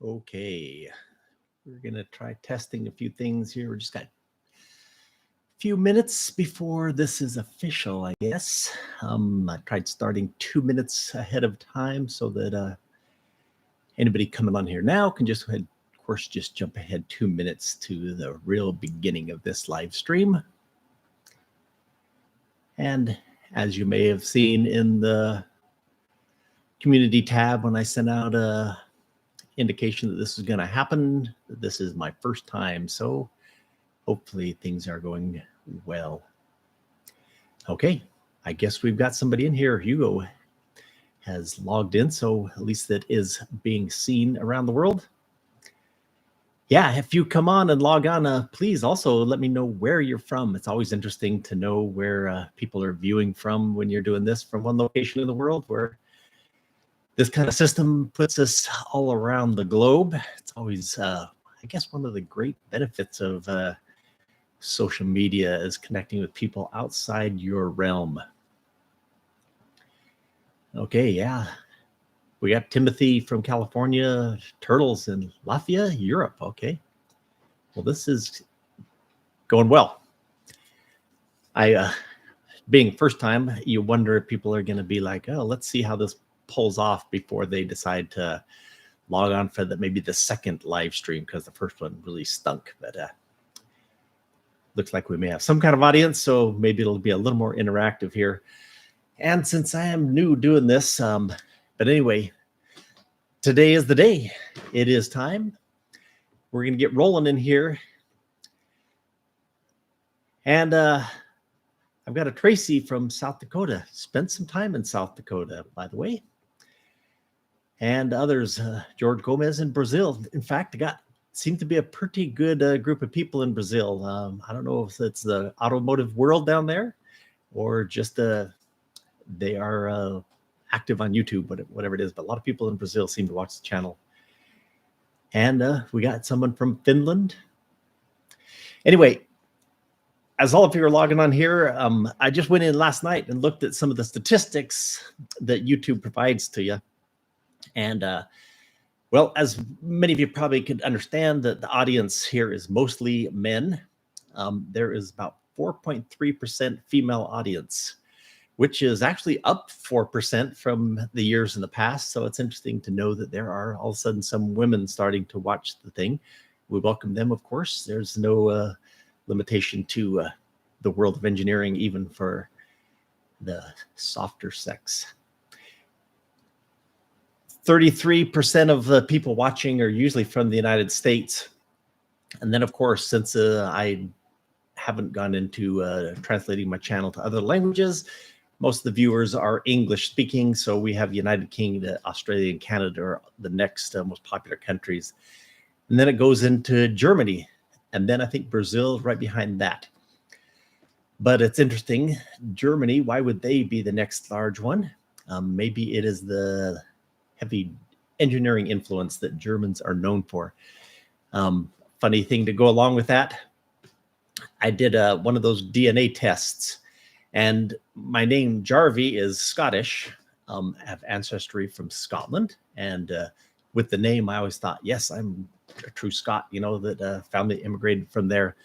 Okay, we're gonna try testing a few things here. We just got a few minutes before this is official, I guess. I tried starting 2 minutes ahead of time so that anybody coming on here now can just go ahead, of course, just jump ahead 2 minutes to the real beginning of this live stream. And as you may have seen in the community tab when I sent out a indication that this is going to happen, this is my first time, so hopefully things are going well. Okay, I guess we've got somebody in here. Hugo has logged in, so at least that is being seen around the world. Yeah, if you come on and log on, please also let me know where you're from. It's always interesting to know where people are viewing from when you're doing this from one location in the world, where this kind of system puts us all around the globe. It's always, I guess, one of the great benefits of social media is connecting with people outside your realm. Okay, yeah. We got Timothy from California, Turtles in Latvia, Europe. Okay. Well, this is going well. Being first time, you wonder if people are going to be like, oh, let's see how this pulls off before they decide to log on for maybe the second live stream, because the first one really stunk. But looks like we may have some kind of audience, so maybe it'll be a little more interactive here. And since I am new doing this, but anyway, today is the day. It is time. We're going to get rolling in here. And I've got a Tracy from South Dakota. Spent some time in South Dakota, by the way. And others, George Gomez in Brazil. In fact, seemed to be a pretty good group of people in Brazil. I don't know if it's the automotive world down there or just they are active on YouTube, whatever it is. But a lot of people in Brazil seem to watch the channel. And we got someone from Finland. Anyway, as all of you are logging on here, I just went in last night and looked at some of the statistics that YouTube provides to you. And well, as many of you probably could understand, that the audience here is mostly men. There is about 4.3% female audience, which is actually up 4% from the years in the past. So it's interesting to know that there are all of a sudden some women starting to watch the thing. We welcome them, of course. There's no limitation to the world of engineering, even for the softer sex. 33% of the people watching are usually from the United States. And then, of course, since I haven't gone into translating my channel to other languages, most of the viewers are English speaking. So we have United Kingdom, Australia, and Canada are the next most popular countries. And then it goes into Germany. And then I think Brazil right behind that. But it's interesting, Germany, why would they be the next large one? Maybe it is the heavy engineering influence that Germans are known for. Funny thing to go along with that, I did one of those DNA tests, and my name Jarvie is Scottish. I have ancestry from Scotland, and with the name, I always thought, yes, I'm a true Scot, you know, that family immigrated from there.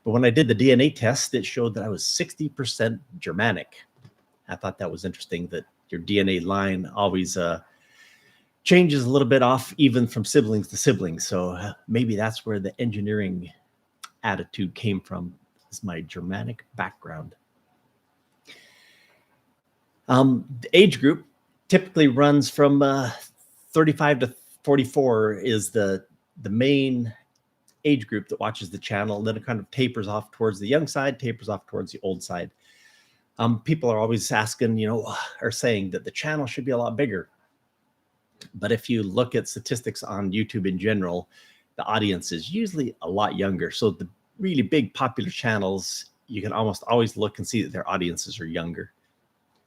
But when I did the DNA test, it showed that I was 60% Germanic. I thought that was interesting, that your DNA line always changes a little bit off, even from siblings to siblings. So maybe that's where the engineering attitude came from, is my Germanic background. The age group typically runs from 35 to 44 is the main age group that watches the channel. And then it kind of tapers off towards the young side, tapers off towards the old side. People are always asking, you know, or saying that the channel should be a lot bigger. But if you look at statistics on YouTube in general, the audience is usually a lot younger. So the really big popular channels, you can almost always look and see that their audiences are younger.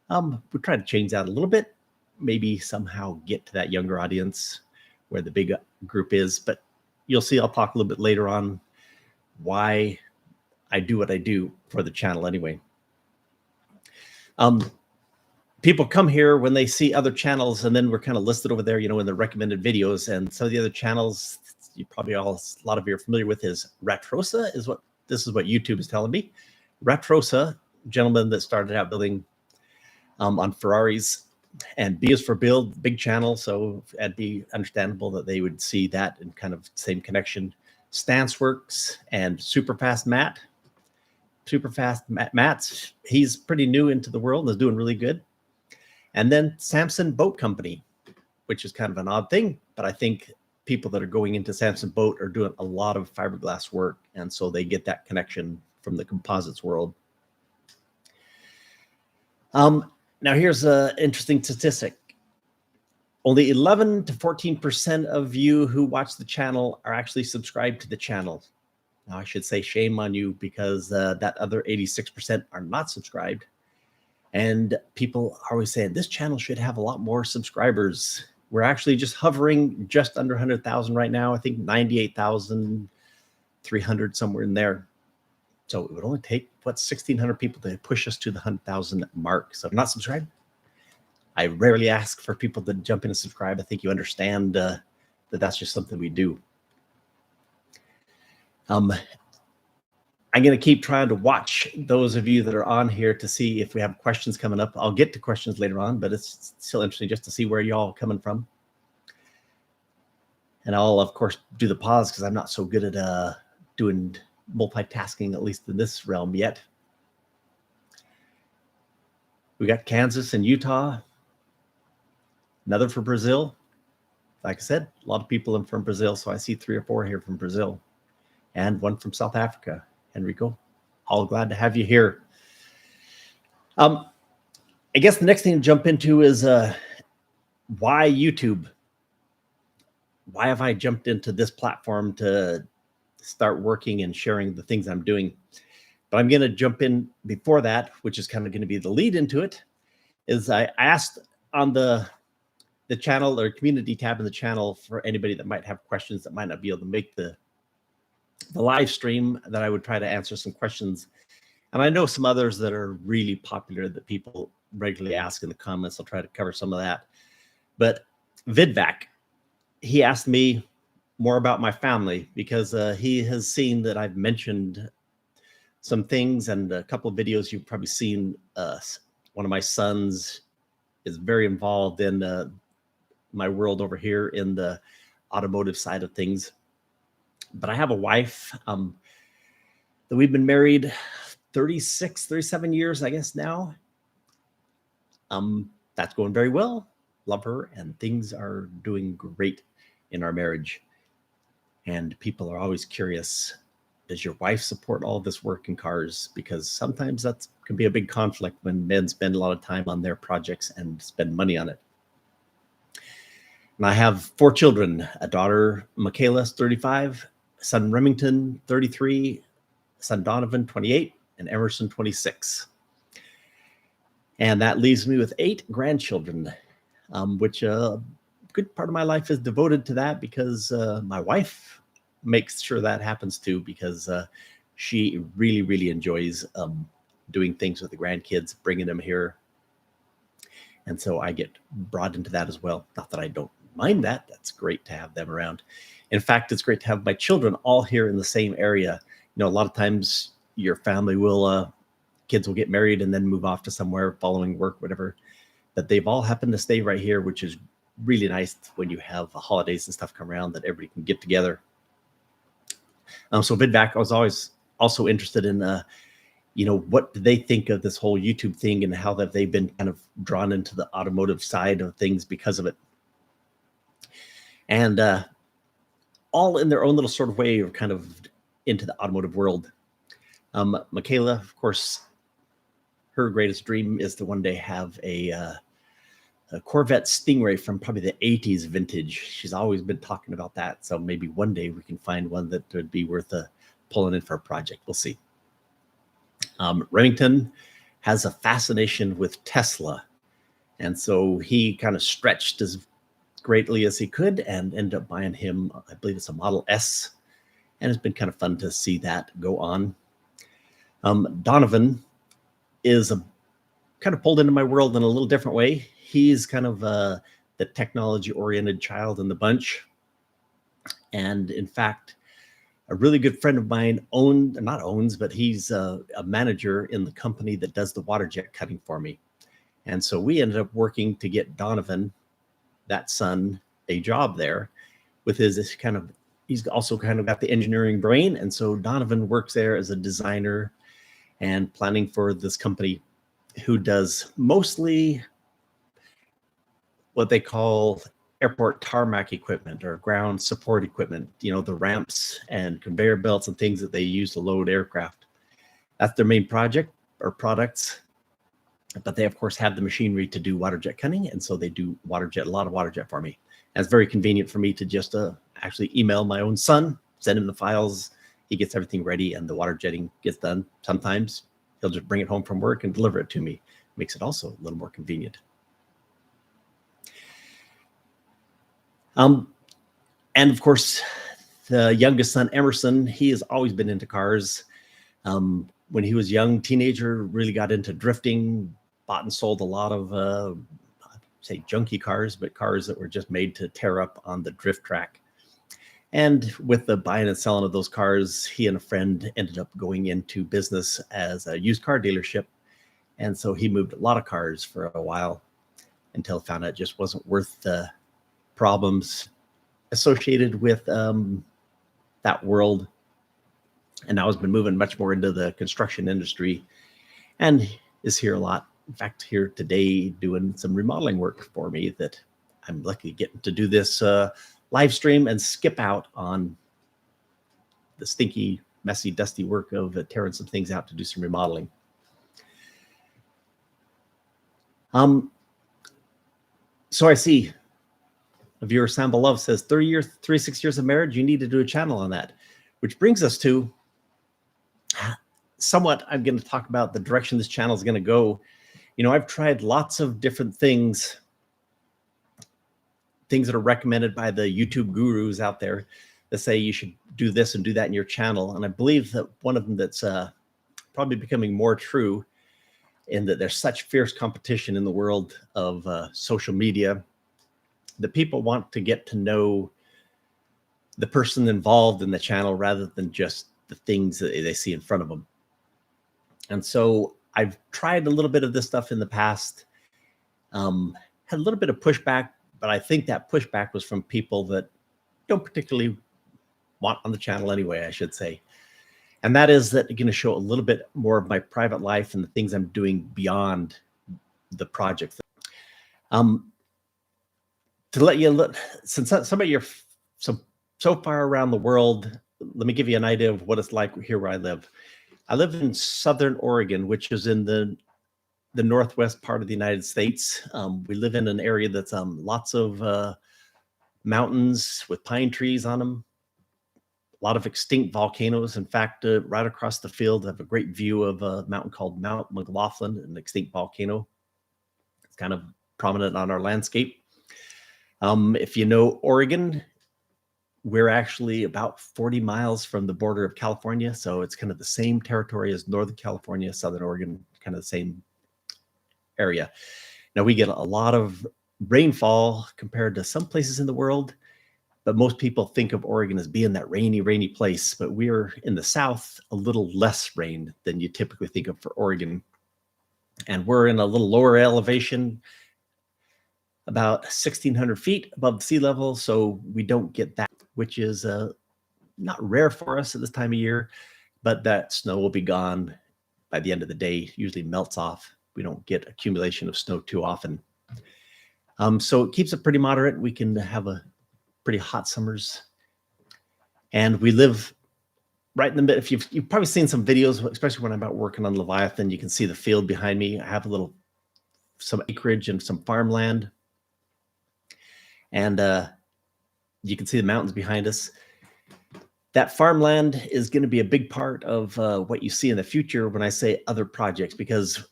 We try to change that a little bit, maybe somehow get to that younger audience where the big group is. But you'll see, I'll talk a little bit later on why I do what I do for the channel anyway. people come here when they see other channels, and then we're kind of listed over there, you know, in the recommended videos. And some of the other channels you probably a lot of you are familiar with is Retrosa, is what this is what YouTube is telling me. Retrosa, gentleman that started out building on Ferraris, and B is for build, big channel, so it'd be understandable that they would see that in kind of same connection. Stanceworks and Superfast Matt's, he's pretty new into the world and is doing really good. And then Samson Boat Company, which is kind of an odd thing, but I think people that are going into Samson Boat are doing a lot of fiberglass work, and so they get that connection from the composites world. Now here's an interesting statistic. Only 11 to 14% of you who watch the channel are actually subscribed to the channel. Now I should say shame on you, because that other 86% are not subscribed. And people are always saying this channel should have a lot more subscribers. We're actually just hovering just under 100,000 right now. I think 98,300, somewhere in there. So it would only take, what, 1,600 people to push us to the 100,000 mark. So if not subscribed, I rarely ask for people to jump in and subscribe. I think you understand that that's just something we do. I'm going to keep trying to watch those of you that are on here to see if we have questions coming up. I'll get to questions later on, but it's still interesting just to see where y'all coming from. And I'll, of course, do the pause because I'm not so good at doing multitasking, at least in this realm yet. We got Kansas and Utah. Another for Brazil. Like I said, a lot of people from Brazil, so I see 3 or 4 here from Brazil. And one from South Africa. Enrico, all glad to have you here. I guess the next thing to jump into is why YouTube? Why have I jumped into this platform to start working and sharing the things I'm doing? But I'm going to jump in before that, which is kind of going to be the lead into it, is I asked on the channel or community tab in the channel for anybody that might have questions that might not be able to make the live stream, that I would try to answer some questions. And I know some others that are really popular that people regularly ask in the comments. I'll try to cover some of that. But Vidvac, he asked me more about my family, because he has seen that I've mentioned some things, and a couple of videos you've probably seen. One of my sons is very involved in my world over here in the automotive side of things. But I have a wife that we've been married 36, 37 years, I guess now. That's going very well. Love her, and things are doing great in our marriage. And people are always curious, does your wife support all this work in cars? Because sometimes that can be a big conflict when men spend a lot of time on their projects and spend money on it. And I have 4 children, a daughter, Michaela, 35, son Remington, 33, son Donovan, 28, and Emerson, 26. And that leaves me with 8 grandchildren, which a good part of my life is devoted to that, because my wife makes sure that happens too, because she really, really enjoys doing things with the grandkids, bringing them here. And so I get brought into that as well. Not that I don't mind that. That's great to have them around. In fact, it's great to have my children all here in the same area. You know, a lot of times your family will, kids will get married and then move off to somewhere following work, whatever. But they've all happened to stay right here, which is really nice when you have holidays and stuff come around, that everybody can get together. So Vidvac, I was always also interested in, you know, what do they think of this whole YouTube thing, and how that they've been kind of drawn into the automotive side of things because of it. And all in their own little sort of way are kind of into the automotive world. Michaela, of course, her greatest dream is to one day have a Corvette Stingray from probably the 80s vintage. She's always been talking about that. So maybe one day we can find one that would be worth pulling in for a project. We'll see. Remington has a fascination with Tesla. And so he kind of stretched as greatly as he could and ended up buying him, I believe it's a Model S. And it's been kind of fun to see that go on. Donovan is kind of pulled into my world in a little different way. He's kind of the technology-oriented child in the bunch. And in fact, a really good friend of mine but he's a manager in the company that does the water jet cutting for me. And so we ended up working to get Donovan, that son, a job there with his he's also kind of got the engineering brain. And so Donovan works there as a designer and planning for this company who does mostly what they call airport tarmac equipment or ground support equipment, you know, the ramps and conveyor belts and things that they use to load aircraft. That's their main project or products. But they, of course, have the machinery to do water jet cutting. And so they do a lot of water jet for me. And it's very convenient for me to just actually email my own son, send him the files. He gets everything ready and the water jetting gets done. Sometimes he'll just bring it home from work and deliver it to me. Makes it also a little more convenient. And of course, the youngest son, Emerson, he has always been into cars. When he was young, teenager, really got into drifting, bought and sold a lot of, say, junky cars, but cars that were just made to tear up on the drift track. And with the buying and selling of those cars, he and a friend ended up going into business as a used car dealership. And so he moved a lot of cars for a while until found out it just wasn't worth the problems associated with that world. And now has been moving much more into the construction industry and is here a lot. In fact, here today doing some remodeling work for me that I'm lucky getting to do this live stream and skip out on the stinky, messy, dusty work of tearing some things out to do some remodeling. So I see a viewer, Sam Beloved, says 36 years of marriage, you need to do a channel on that, which brings us to somewhat, I'm going to talk about the direction this channel is going to go. You know, I've tried lots of different things that are recommended by the YouTube gurus out there that say you should do this and do that in your channel. And I believe that one of them that's probably becoming more true in that there's such fierce competition in the world of social media that people want to get to know the person involved in the channel rather than just the things that they see in front of them. And so I've tried a little bit of this stuff in the past, had a little bit of pushback, but I think that pushback was from people that don't particularly want on the channel anyway, I should say. And that is that I'm going to show a little bit more of my private life and the things I'm doing beyond the projects. To let you look, since some of you are so far around the world, let me give you an idea of what it's like here where I live. I live in Southern Oregon, which is in the northwest part of the United States. We live in an area that's lots of mountains with pine trees on them, a lot of extinct volcanoes. In fact, right across the field, I have a great view of a mountain called Mount McLaughlin, an extinct volcano. It's kind of prominent on our landscape. If you know Oregon, we're actually about 40 miles from the border of California. So it's kind of the same territory as Northern California, Southern Oregon, kind of the same area. Now we get a lot of rainfall compared to some places in the world, but most people think of Oregon as being that rainy place. But we're in the South, a little less rain than you typically think of for Oregon. And we're in a little lower elevation, about 1,600 feet above sea level. So we don't get that, which is not rare for us at this time of year, but that snow will be gone by the end of the day, usually melts off. We don't get accumulation of snow too often. So it keeps it pretty moderate. We can have a pretty hot summers. And we live right in the middle. If you've probably seen some videos, especially when I'm out working on Leviathan, you can see the field behind me. I have some acreage and some farmland. And you can see the mountains behind us. That farmland is going to be a big part of what you see in the future when I say other projects, because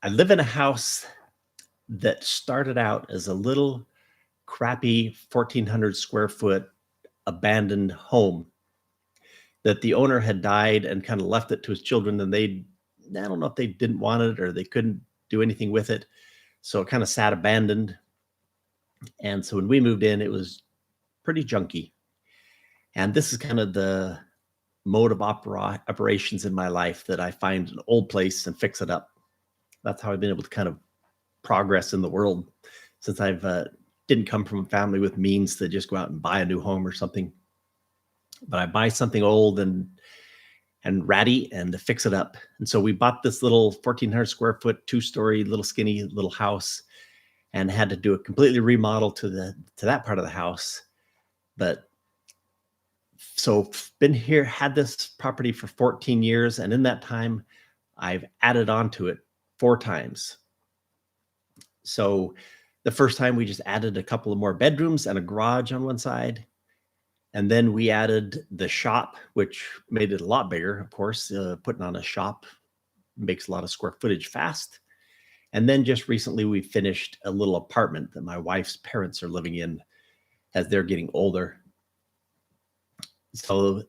I live in a house that started out as a little crappy 1,400 square foot abandoned home that the owner had died and kind of left it to his children, and they I don't know if they didn't want it or they couldn't do anything with it. So it kind of sat abandoned. And so when we moved in, it was pretty junky. And this is kind of the mode of operations in my life, that I find an old place and fix it up. That's how I've been able to kind of progress in the world, since I've didn't come from a family with means to just go out and buy a new home or something. But I buy something old and ratty and to fix it up. And so we bought this little 1,400 square foot, 2-story, little skinny little house, and had to do a completely remodel to that part of the house. But so been here, had this property for 14 years. And in that time, I've added on to it 4 times. So the first time we just added a couple of more bedrooms and a garage on one side. And then we added the shop, which made it a lot bigger, of course. Putting on a shop makes a lot of square footage fast. And then just recently we finished a little apartment that my wife's parents are living in as they're getting older. So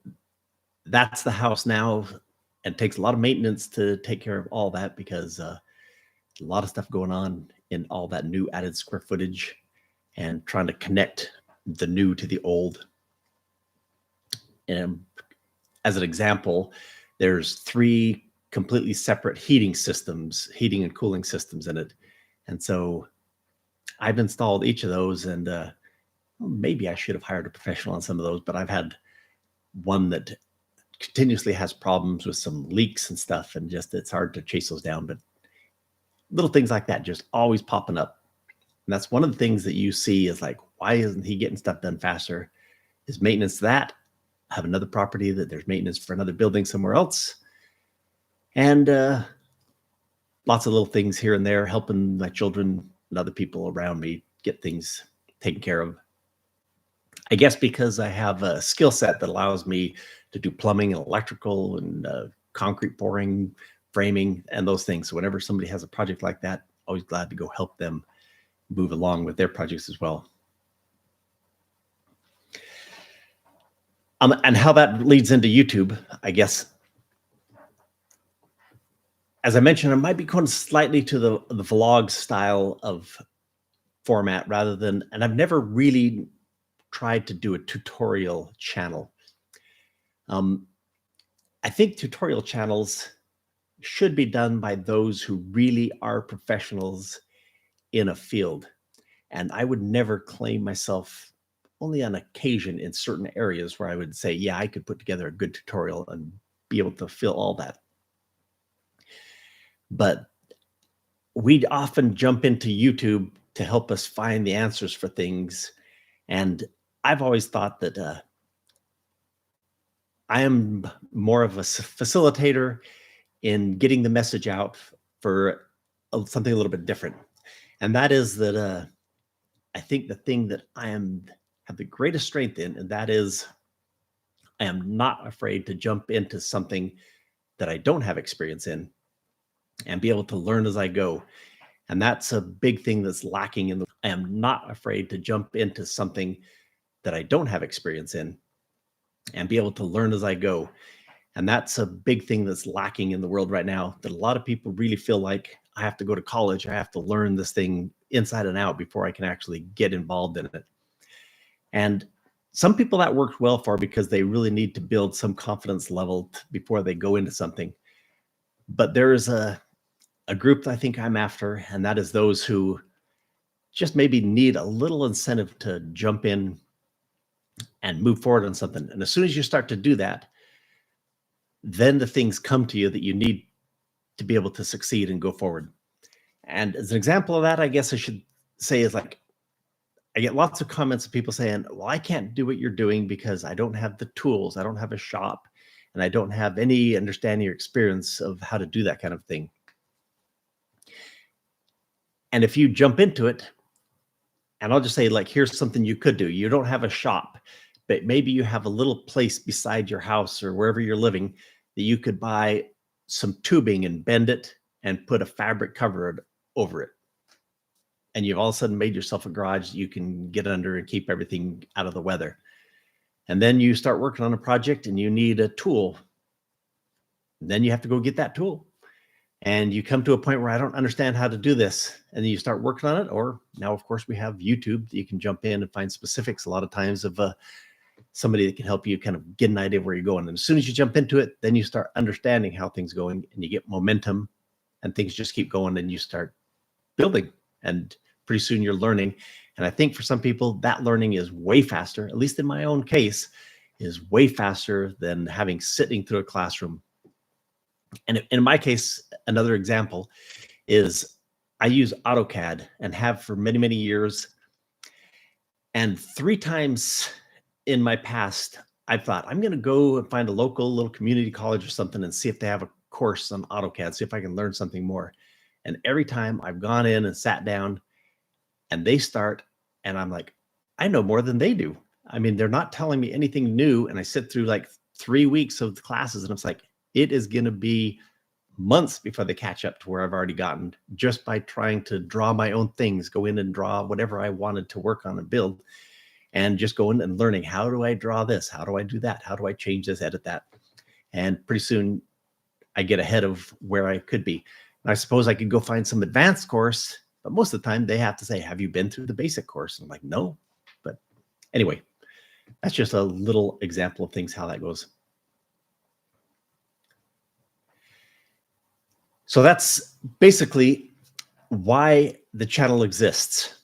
that's the house now, and it takes a lot of maintenance to take care of all that, because a lot of stuff going on in all that new added square footage and trying to connect the new to the old. And as an example, there's 3 completely separate heating and cooling systems in it. And so I've installed each of those, and maybe I should have hired a professional on some of those, but I've had one that continuously has problems with some leaks and stuff, and just it's hard to chase those down. But little things like that just always popping up. And that's one of the things that you see is like, why isn't he getting stuff done faster? Is maintenance that. I have another property that there's maintenance for another building somewhere else. And lots of little things here and there, helping my children and other people around me get things taken care of. I guess because I have a skill set that allows me to do plumbing and electrical and concrete pouring, framing, and those things. So whenever somebody has a project like that, always glad to go help them move along with their projects as well. And how that leads into YouTube, I guess. As I mentioned, I might be going slightly to the vlog style of format rather than, and I've never really tried to do a tutorial channel. I think tutorial channels should be done by those who really are professionals in a field. And I would never claim myself, only on occasion in certain areas where I would say, yeah, I could put together a good tutorial and be able to fill all that. But we'd often jump into YouTube to help us find the answers for things. And I've always thought that I am more of a facilitator in getting the message out for something a little bit different. And that is that I think the thing that I have the greatest strength in, and that is I am not afraid to jump into something that I don't have experience in and be able to learn as I go. And that's a big thing that's lacking in I am not afraid to jump into something that I don't have experience in and be able to learn as I go. And that's a big thing that's lacking in the world right now, that a lot of people really feel like I have to go to college. I have to learn this thing inside and out before I can actually get involved in it. And some people that works well for, because they really need to build some confidence level before they go into something. But there is a group that I think I'm after, and that is those who just maybe need a little incentive to jump in and move forward on something. And as soon as you start to do that, then the things come to you that you need to be able to succeed and go forward. And as an example of that, I guess I should say is like, I get lots of comments of people saying, well, I can't do what you're doing because I don't have the tools. I don't have a shop, and I don't have any understanding or experience of how to do that kind of thing. And if you jump into it, and I'll just say, like, here's something you could do. You don't have a shop, but maybe you have a little place beside your house or wherever you're living that you could buy some tubing and bend it and put a fabric cover over it. And you've all of a sudden made yourself a garage you can get under and keep everything out of the weather. And then you start working on a project and you need a tool. And then you have to go get that tool. and you come to a point where I don't understand how to do this, and then you start working on it. Or now, of course, we have YouTube that you can jump in and find specifics a lot of times of somebody that can help you kind of get an idea of where you're going. And as soon as you jump into it, then you start understanding how things are going, and you get momentum, and things just keep going, and you start building, and pretty soon you're learning. And I think for some people that learning is way faster, at least in my own case, is way faster than having sitting through a classroom. And in my case, another example is I use AutoCAD and have for many, many years. And 3 times in my past, I thought, I'm going to go and find a local little community college or something and see if they have a course on AutoCAD, see if I can learn something more. And every time I've gone in and sat down and they start, and I'm like, I know more than they do. I mean, they're not telling me anything new. And I sit through like 3 weeks of the classes, and it's like, it is going to be months before they catch up to where I've already gotten, just by trying to draw my own things, go in and draw whatever I wanted to work on and build, and just going and learning, how do I draw this? How do I do that? How do I change this, edit that? And pretty soon I get ahead of where I could be. And I suppose I could go find some advanced course, but most of the time they have to say, have you been through the basic course? And I'm like, no. But anyway, that's just a little example of things, how that goes. So that's basically why the channel exists.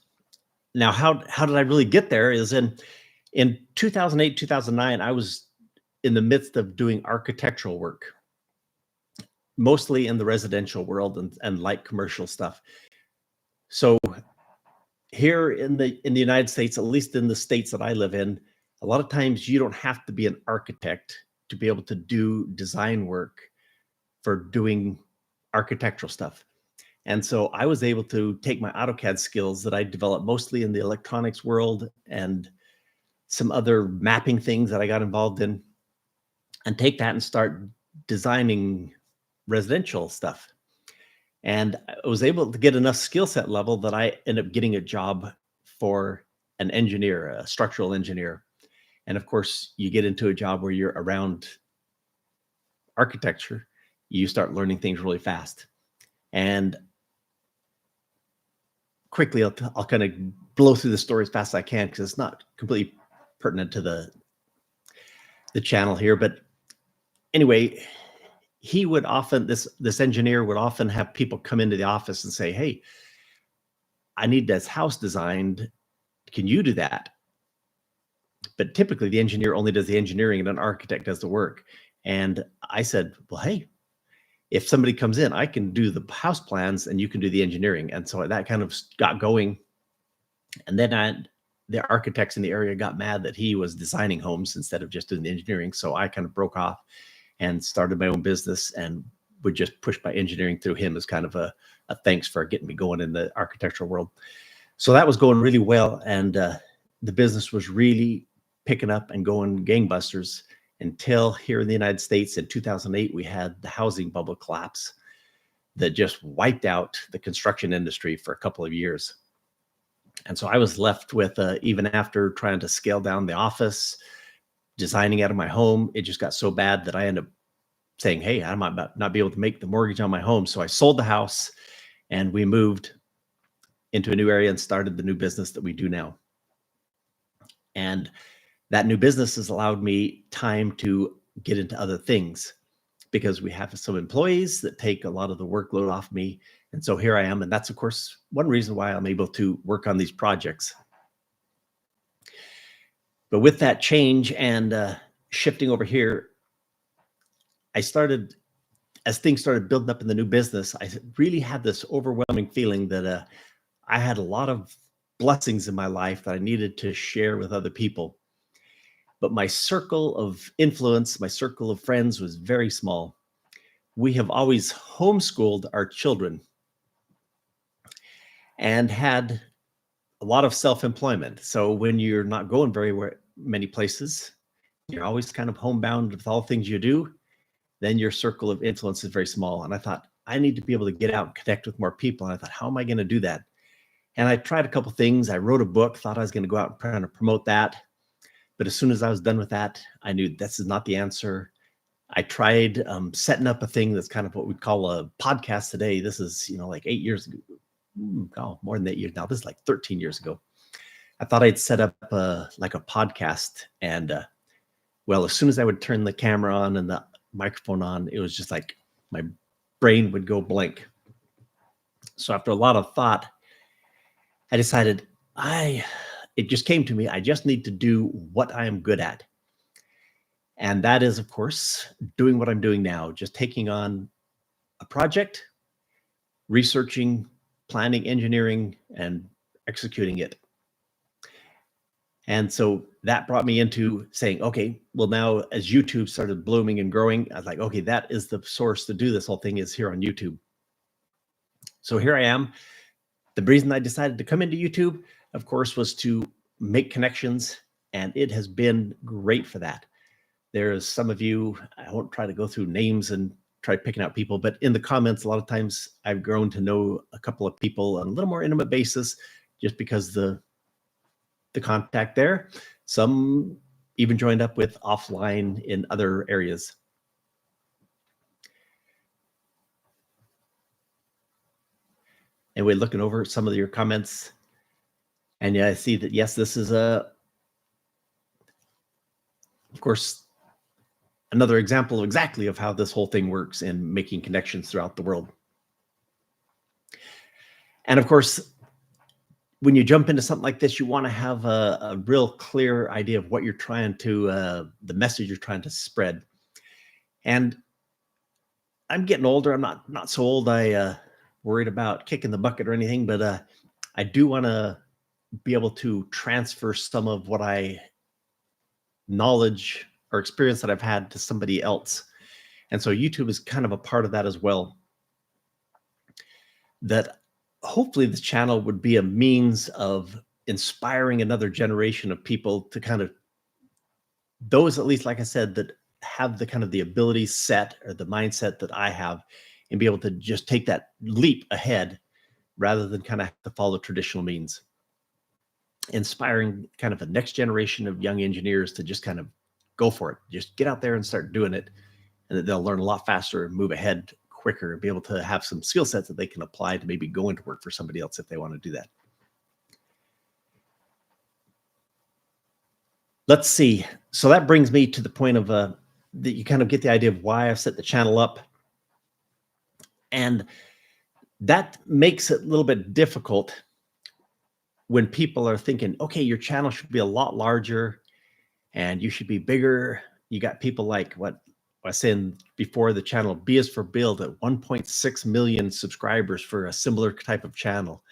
Now, how did I really get there is in 2008, 2009, I was in the midst of doing architectural work, mostly in the residential world and light commercial stuff. So here in the United States, at least in the states that I live in, a lot of times you don't have to be an architect to be able to do design work for doing architectural stuff. And so I was able to take my AutoCAD skills that I developed mostly in the electronics world and some other mapping things that I got involved in, and take that and start designing residential stuff. And I was able to get enough skill set level that I ended up getting a job for an engineer, a structural engineer. And of course, you get into a job where you're around architecture, you start learning things really fast. And quickly, I'll kind of blow through the story as fast as I can, because it's not completely pertinent to the channel here. But anyway, he would often, this engineer would often have people come into the office and say, hey, I need this house designed. Can you do that? But typically the engineer only does the engineering and an architect does the work. And I said, well, hey, if somebody comes in, I can do the house plans and you can do the engineering. And so that kind of got going. And then the architects in the area got mad that he was designing homes instead of just doing the engineering. So I kind of broke off and started my own business and would just push my engineering through him as kind of a thanks for getting me going in the architectural world. So that was going really well. And the business was really picking up and going gangbusters, until here in the United States in 2008, we had the housing bubble collapse that just wiped out the construction industry for a couple of years. And so I was left with, even after trying to scale down the office, designing out of my home, it just got so bad that I ended up saying, hey, I might not be able to make the mortgage on my home. So I sold the house and we moved into a new area and started the new business that we do now. And that new business has allowed me time to get into other things, because we have some employees that take a lot of the workload off me. And so here I am. And that's, of course, one reason why I'm able to work on these projects. But with that change and shifting over here, as things started building up in the new business, I really had this overwhelming feeling that I had a lot of blessings in my life that I needed to share with other people. But my circle of influence, my circle of friends was very small. We have always homeschooled our children and had a lot of self-employment. So when you're not going very many places, you're always kind of homebound with all things you do, then your circle of influence is very small. And I thought, I need to be able to get out and connect with more people. And I thought, how am I going to do that? And I tried a couple things. I wrote a book, thought I was going to go out and try to promote that. But as soon as I was done with that, I knew this is not the answer. I tried setting up a thing that's kind of what we'd call a podcast today. This is, like 8 years ago. Oh, more than 8 years now. This is like 13 years ago. I thought I'd set up like a podcast. And well, as soon as I would turn the camera on and the microphone on, it was just like my brain would go blank. So after a lot of thought, I decided it just came to me. I just need to do what I am good at. And that is, of course, doing what I'm doing now, just taking on a project, researching, planning, engineering, and executing it. And so that brought me into saying, okay, well, now as YouTube started blooming and growing, I was like, okay, that is the source to do this whole thing, is here on YouTube. So here I am. The reason I decided to come into YouTube, of course, was to make connections, and it has been great for that. There's some of you, I won't try to go through names and try picking out people, but in the comments, a lot of times I've grown to know a couple of people on a little more intimate basis, just because the contact there. Some even joined up with offline in other areas. And we're looking over some of your comments. And yeah, I see that, yes, this is of course, another example of exactly of how this whole thing works in making connections throughout the world. And of course, when you jump into something like this, you want to have a real clear idea of what you're trying to, the message you're trying to spread. And I'm getting older. I'm not so old I worried about kicking the bucket or anything, but I do want to be able to transfer some of what knowledge or experience that I've had to somebody else. And so YouTube is kind of a part of that as well. That hopefully this channel would be a means of inspiring another generation of people to kind of, those at least, like I said, that have the kind of the ability set or the mindset that I have, and be able to just take that leap ahead rather than kind of have to follow traditional means. Inspiring kind of a next generation of young engineers to just kind of go for it. Just get out there and start doing it, and that they'll learn a lot faster and move ahead quicker and be able to have some skill sets that they can apply to maybe go into work for somebody else if they want to do that. Let's see. So that brings me to the point of that you kind of get the idea of why I've set the channel up. And that makes it a little bit difficult when people are thinking, okay, your channel should be a lot larger and you should be bigger. You got people like what I was saying before, the channel B is for Build at 1.6 million subscribers for a similar type of channel.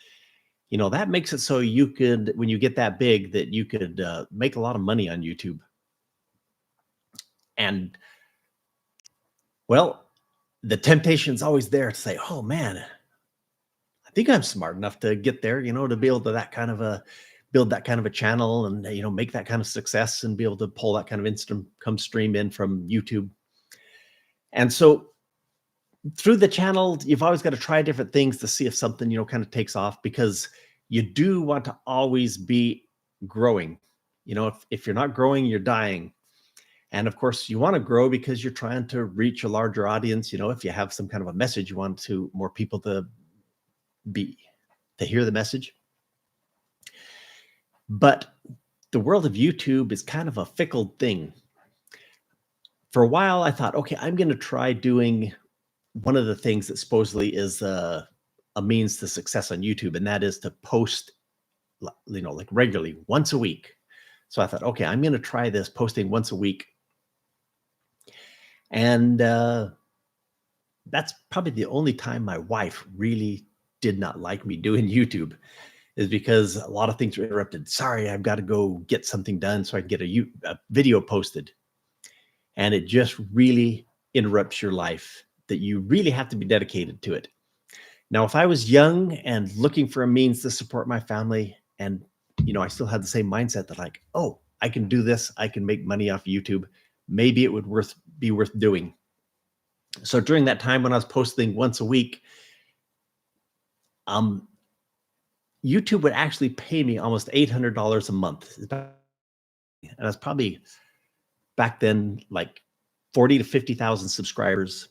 That makes it so you could, when you get that big, that you could make a lot of money on YouTube. And well, the temptation is always there to say, oh man, I think I'm smart enough to get there, to be able to build that kind of a channel and, make that kind of success and be able to pull that kind of income stream in from YouTube. And so through the channel, you've always got to try different things to see if something, kind of takes off, because you do want to always be growing. If you're not growing, you're dying. And of course, you want to grow because you're trying to reach a larger audience. If you have some kind of a message, you want more people to hear the message. But the world of YouTube is kind of a fickle thing. For a while, I thought, okay, I'm going to try doing one of the things that supposedly is a means to success on YouTube, and that is to post, like regularly, once a week. So I thought, okay, I'm going to try this, posting once a week. And that's probably the only time my wife really did not like me doing YouTube, is because a lot of things were interrupted. Sorry, I've got to go get something done so I can get a video posted. And it just really interrupts your life, that you really have to be dedicated to it. Now, if I was young and looking for a means to support my family, and, I still had the same mindset that like, oh, I can do this, I can make money off YouTube, maybe it would be worth doing. So during that time when I was posting once a week, YouTube would actually pay me almost $800 a month. And that's probably back then like 40 to 50,000 subscribers.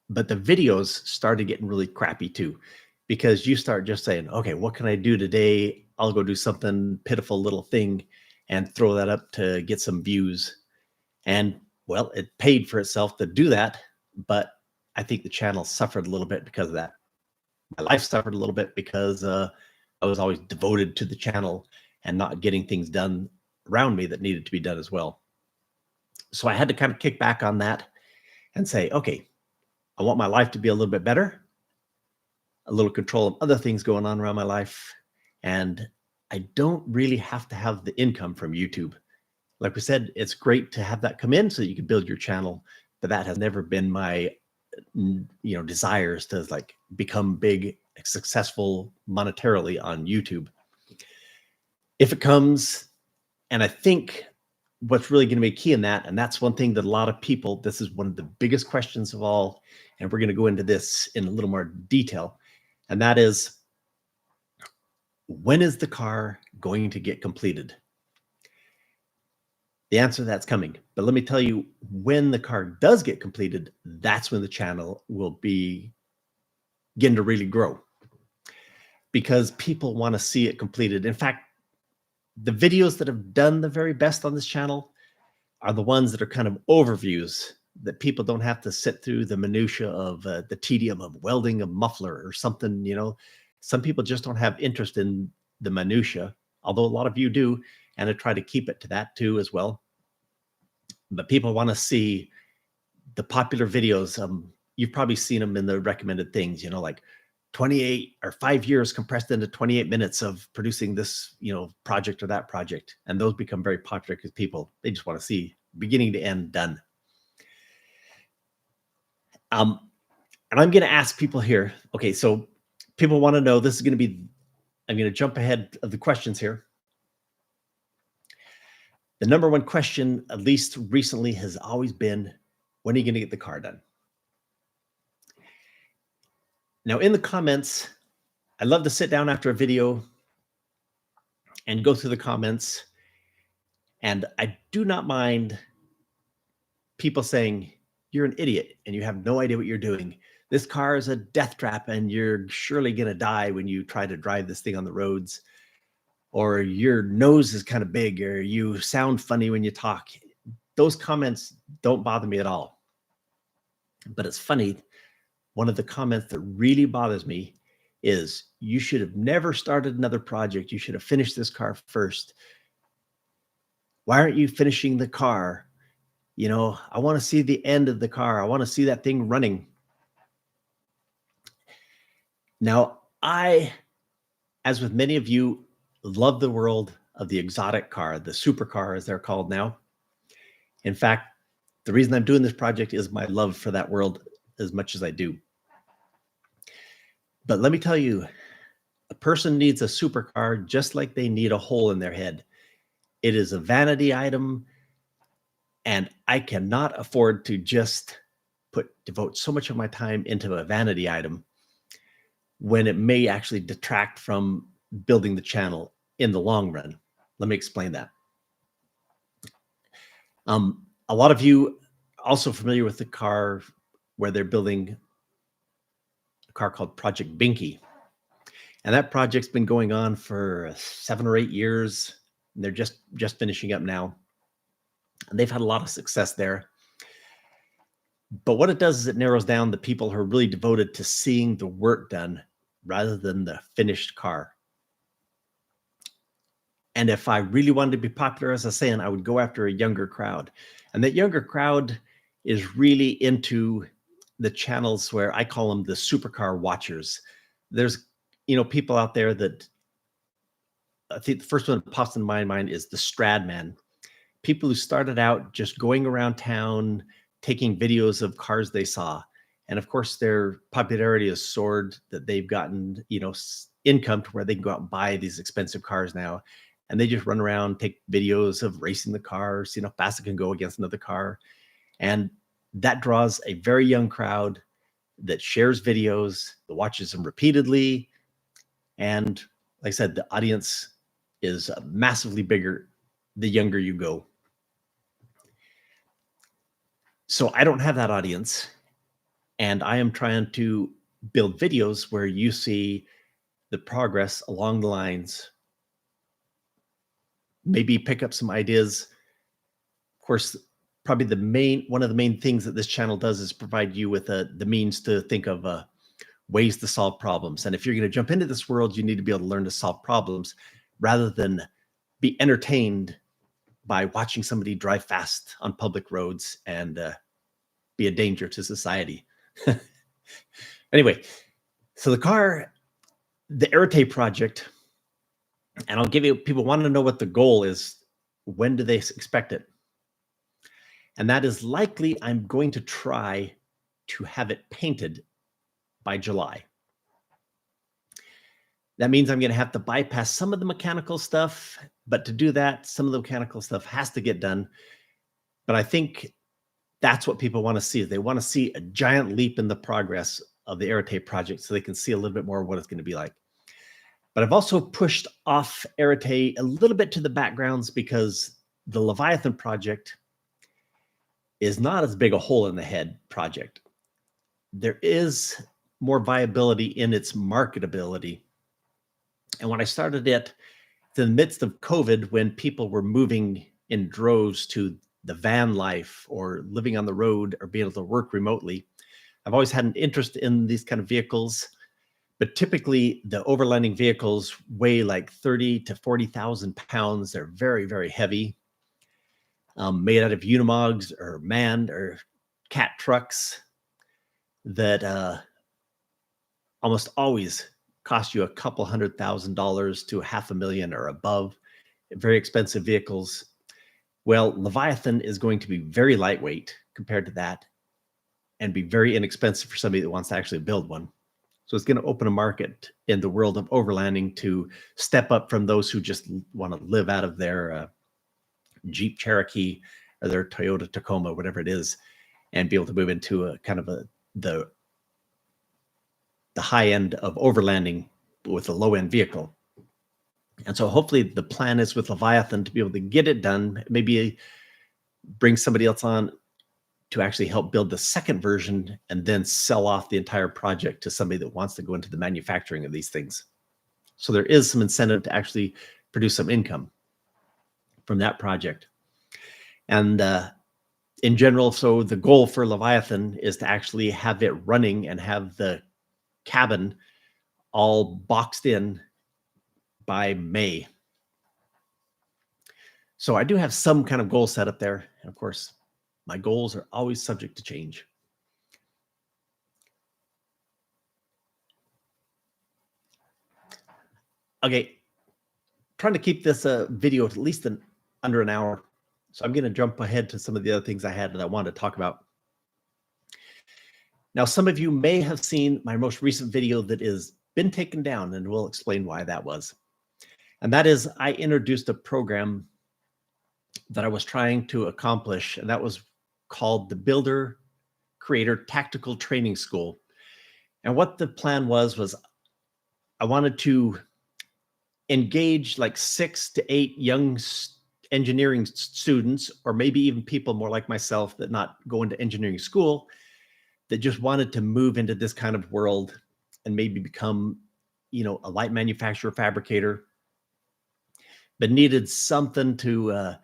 But the videos started getting really crappy too, because you start just saying, okay, what can I do today? I'll go do something pitiful little thing and throw that up to get some views. And well, it paid for itself to do that. But I think the channel suffered a little bit because of that. My life suffered a little bit because I was always devoted to the channel and not getting things done around me that needed to be done as well. So I had to kind of kick back on that and say, okay, I want my life to be a little bit better, a little control of other things going on around my life. And I don't really have to have the income from YouTube. Like we said, it's great to have that come in so you can build your channel, but that has never been my, desires to like become big, successful monetarily on YouTube. If it comes, and I think what's really going to be key in that, and that's one thing that a lot of people, this is one of the biggest questions of all, and we're going to go into this in a little more detail, and that is, when is the car going to get completed? The answer to that's coming. But let me tell you, when the car does get completed, that's when the channel will begin to really grow, because people want to see it completed. In fact, the videos that have done the very best on this channel are the ones that are kind of overviews, that people don't have to sit through the minutia of the tedium of welding a muffler or something. Some people just don't have interest in the minutia, although a lot of you do, and I try to keep it to that too as well. But people want to see the popular videos. You've probably seen them in the recommended things, like 28 or 5 years compressed into 28 minutes of producing this, project or that project. And those become very popular because people, they just want to see beginning to end done. And I'm going to ask people here. Okay, so people want to know, this is going to be, I'm going to jump ahead of the questions here. The number one question, at least recently, has always been, when are you going to get the car done? Now, in the comments, I love to sit down after a video and go through the comments. And I do not mind people saying, you're an idiot and you have no idea what you're doing. This car is a death trap and you're surely going to die when you try to drive this thing on the roads. Or your nose is kind of big, or you sound funny when you talk. Those comments don't bother me at all. But it's funny, one of the comments that really bothers me is, you should have never started another project. You should have finished this car first. Why aren't you finishing the car? I want to see the end of the car. I want to see that thing running. Now, I, as with many of you, love the world of the exotic car, the supercar as they're called now. In fact, the reason I'm doing this project is my love for that world as much as I do. But let me tell you, a person needs a supercar just like they need a hole in their head. It is a vanity item, and I cannot afford to just devote so much of my time into a vanity item when it may actually detract from building the channel in the long run. Let me explain that. A lot of you also familiar with the car where they're building a car called Project Binky. And that project's been going on for 7 or 8 years. And they're just finishing up now. And they've had a lot of success there. But what it does is it narrows down the people who are really devoted to seeing the work done rather than the finished car. And if I really wanted to be popular, as I was saying, I would go after a younger crowd. And that younger crowd is really into the channels where I call them the supercar watchers. There's, people out there that, I think the first one that pops in my mind is the Stradman. People who started out just going around town, taking videos of cars they saw. And of course, their popularity has soared, that they've gotten, income to where they can go out and buy these expensive cars now. And they just run around, take videos of racing the cars, how fast it can go against another car. And that draws a very young crowd that shares videos, that watches them repeatedly. And like I said, the audience is massively bigger the younger you go. So I don't have that audience, and I am trying to build videos where you see the progress along the lines, maybe pick up some ideas. Of course, probably one of the main things that this channel does is provide you with the means to think of ways to solve problems. And if you're going to jump into this world, you need to be able to learn to solve problems rather than be entertained by watching somebody drive fast on public roads and be a danger to society. Anyway, so the Arete project, and I'll give you, people want to know what the goal is. When do they expect it? And that is likely I'm going to try to have it painted by July. That means I'm going to have to bypass some of the mechanical stuff, but to do that, some of the mechanical stuff has to get done. But I think that's what people want to see. They want to see a giant leap in the progress of the Arete project so they can see a little bit more of what it's going to be like. But I've also pushed off Arete a little bit to the backgrounds because the Leviathan project is not as big a hole in the head project. There is more viability in its marketability. And when I started it, in the midst of COVID, when people were moving in droves to the van life or living on the road or being able to work remotely, I've always had an interest in these kind of vehicles. But typically, the overlanding vehicles weigh like 30 to 40,000 pounds. They're very, very heavy, made out of Unimogs or manned or cat trucks that almost always cost you a couple $100,000 to $500,000 or above. Very expensive vehicles. Well, Leviathan is going to be very lightweight compared to that and be very inexpensive for somebody that wants to actually build one. So it's going to open a market in the world of overlanding to step up from those who just want to live out of their Jeep Cherokee or their Toyota Tacoma, whatever it is, and be able to move into a kind of the high end of overlanding with a low end vehicle. And so hopefully the plan is with Leviathan to be able to get it done, maybe bring somebody else on to actually help build the second version and then sell off the entire project to somebody that wants to go into the manufacturing of these things. So there is some incentive to actually produce some income from that project. And in general, so the goal for Leviathan is to actually have it running and have the cabin all boxed in by May. So I do have some kind of goal set up there. And of course, my goals are always subject to change. Okay, trying to keep this video at least under an hour. So I'm going to jump ahead to some of the other things I had that I wanted to talk about. Now, some of you may have seen my most recent video that has been taken down, and we'll explain why that was. And that is, I introduced a program that I was trying to accomplish, and that was called the BuilderCreator Tactical Training School. And what the plan was I wanted to engage like 6 to 8 young engineering students, or maybe even people more like myself that not go into engineering school, that just wanted to move into this kind of world and maybe become, you know, a light manufacturer, fabricator, but needed something to,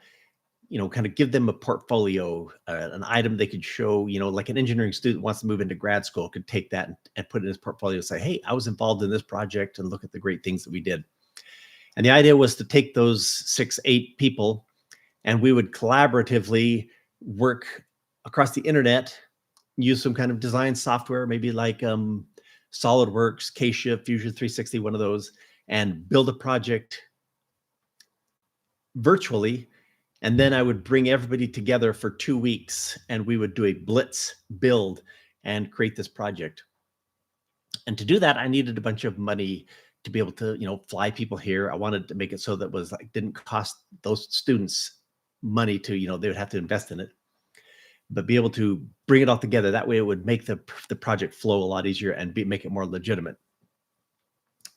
you know, kind of give them a portfolio, an item they could show, you know, like an engineering student wants to move into grad school could take that and put it in his portfolio and say, hey, I was involved in this project and look at the great things that we did. And the idea was to take those 6, 8 people and we would collaboratively work across the internet, use some kind of design software, maybe like SolidWorks, K-Shift, Fusion 360, one of those, and build a project virtually. And then I would bring everybody together for 2 weeks and we would do a blitz build and create this project. And to do that, I needed a bunch of money to be able to, you know, fly people here. I wanted to make it so that was like, didn't cost those students money to, you know, they would have to invest in it, but be able to bring it all together. That way it would make the project flow a lot easier and make it more legitimate.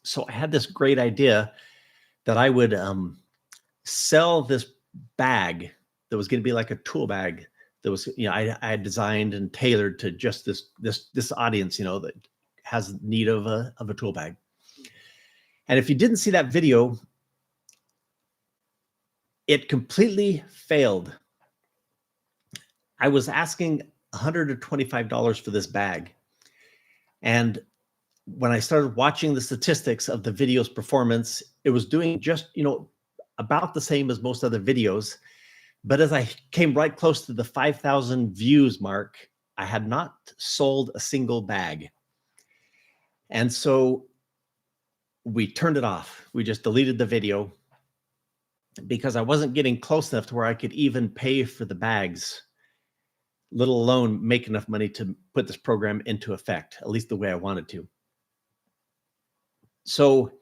So I had this great idea that I would sell this bag that was going to be like a tool bag that was, I had designed and tailored to just this audience, that has need of a tool bag. And if you didn't see that video, it completely failed. I was asking $125 for this bag. And when I started watching the statistics of the video's performance, it was doing just, about the same as most other videos. But as I came right close to the 5,000 views mark, I had not sold a single bag. And so we turned it off. We just deleted the video because I wasn't getting close enough to where I could even pay for the bags, let alone make enough money to put this program into effect, at least the way I wanted to. So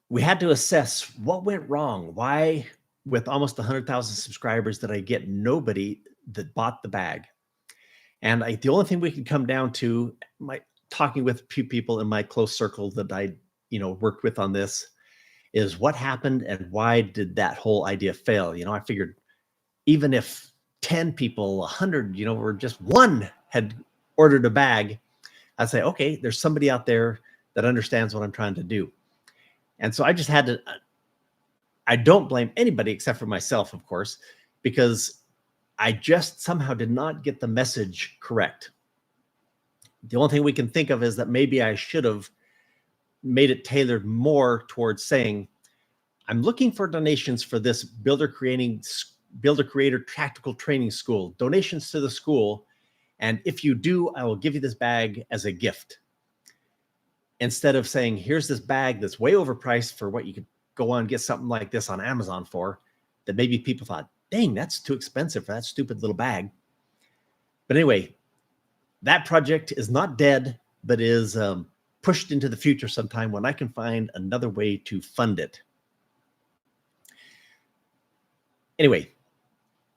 we had to assess what went wrong. Why, with almost 100,000 subscribers, did I get nobody that bought the bag? And the only thing we could come down to, talking with a few people in my close circle that I, worked with on this, is what happened and why did that whole idea fail? I figured even if 10 people, 100, or just one had ordered a bag, I'd say, okay, there's somebody out there that understands what I'm trying to do. And so I just had to, I don't blame anybody except for myself, of course, because I just somehow did not get the message correct. The only thing we can think of is that maybe I should have made it tailored more towards saying, I'm looking for donations for this BuilderCreator Tactical Training School, donations to the school. And if you do, I will give you this bag as a gift. Instead of saying, here's this bag that's way overpriced for what you could go on and get something like this on Amazon for, that maybe people thought, dang, that's too expensive for that stupid little bag. But anyway, that project is not dead, but is pushed into the future sometime when I can find another way to fund it. Anyway,